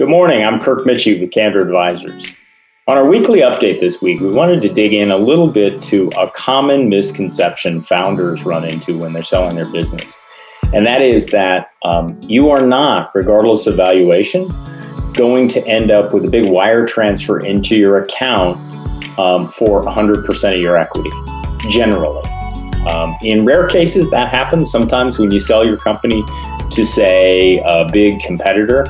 Good morning. I'm Kirk Mitchie with Candor Advisors. On our weekly update this week, we wanted to dig in a little bit to a common misconception founders run into when they're selling their business. And that is that you are not, regardless of valuation, going to end up with a big wire transfer into your account for 100% of your equity, generally. In rare cases, that happens. Sometimes when you sell your company to, say, a big competitor,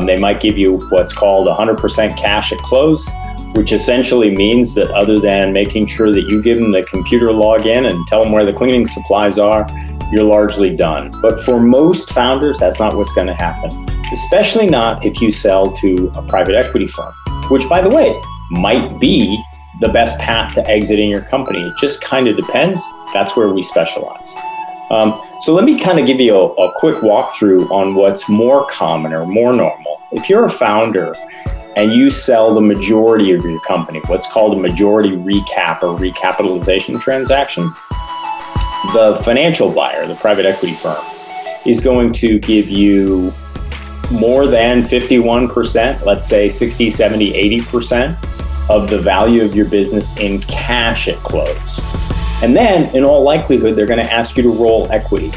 they might give you what's called 100% cash at close, which essentially means that other than making sure that you give them the computer login and tell them where the cleaning supplies are, you're largely done. But for most founders, that's not what's going to happen, especially not if you sell to a private equity firm, which, by the way, might be the best path to exiting your company. It just kind of depends. That's where we specialize. So let me kind of give you a quick walkthrough on what's more common or more normal. If you're a founder and you sell the majority of your company, what's called a majority recap or recapitalization transaction, the financial buyer, the private equity firm, is going to give you more than 51%, let's say 60, 70, 80% of the value of your business in cash at close. And then, in all likelihood, they're going to ask you to roll equity.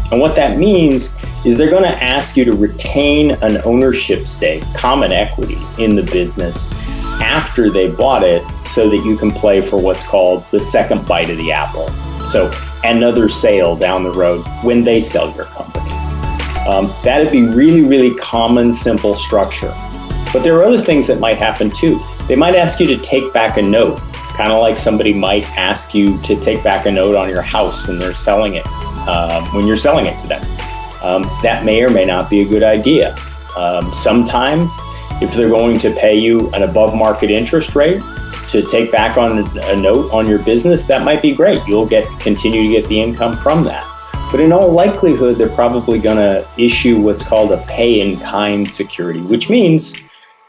And what that means is they're going to ask you to retain an ownership stake, common equity, in the business after they bought it so that you can play for what's called the second bite of the apple. So another sale down the road when they sell your company. That'd be really, really common, simple structure. But there are other things that might happen too. They might ask you to take back a note, kind of like somebody might ask you to take back a note on your house when they're selling it, when you're selling it to them. That may or may not be a good idea. Sometimes, if they're going to pay you an above market interest rate to take back on a note on your business, that might be great. You'll continue to get the income from that. But in all likelihood, they're probably going to issue what's called a pay-in-kind security, which means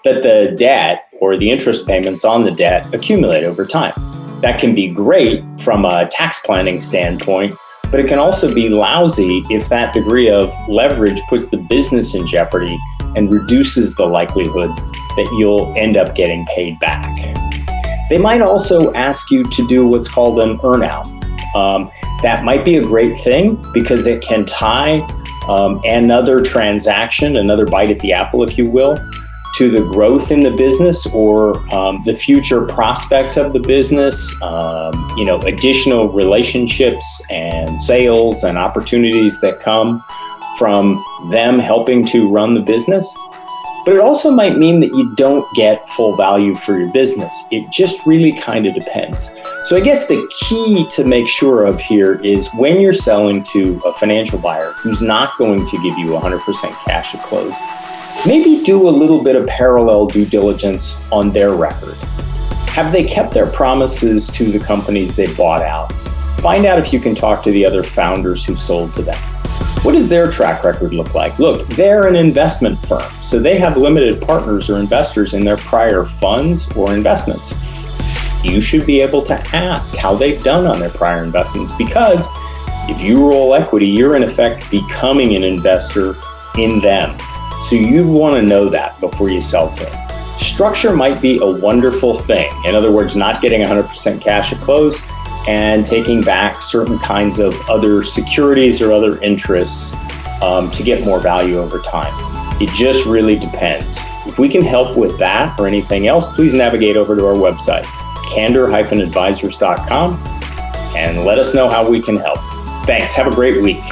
that the debt or the interest payments on the debt accumulate over time. That can be great from a tax planning standpoint, but it can also be lousy if that degree of leverage puts the business in jeopardy and reduces the likelihood that you'll end up getting paid back. They might also ask you to do what's called an earnout. That might be a great thing because it can tie another transaction, another bite at the apple, if you will, to the growth in the business or the future prospects of the business, additional relationships and sales and opportunities that come from them helping to run the business. But it also might mean that you don't get full value for your business. It just really kind of depends. So I guess the key to make sure of here is when you're selling to a financial buyer who's not going to give you 100% cash at close, maybe do a little bit of parallel due diligence on their record. Have they kept their promises to the companies they bought out? Find out if you can talk to the other founders who sold to them. What does their track record look like? Look, they're an investment firm, so they have limited partners or investors in their prior funds or investments. You should be able to ask how they've done on their prior investments, because if you roll equity, you're in effect becoming an investor in them. So you want to know that before you sell to them. Structure might be a wonderful thing. In other words, not getting 100% cash at close and taking back certain kinds of other securities or other interests to get more value over time. It just really depends. If we can help with that or anything else, please navigate over to our website, candor-advisors.com, and let us know how we can help. Thanks. Have a great week.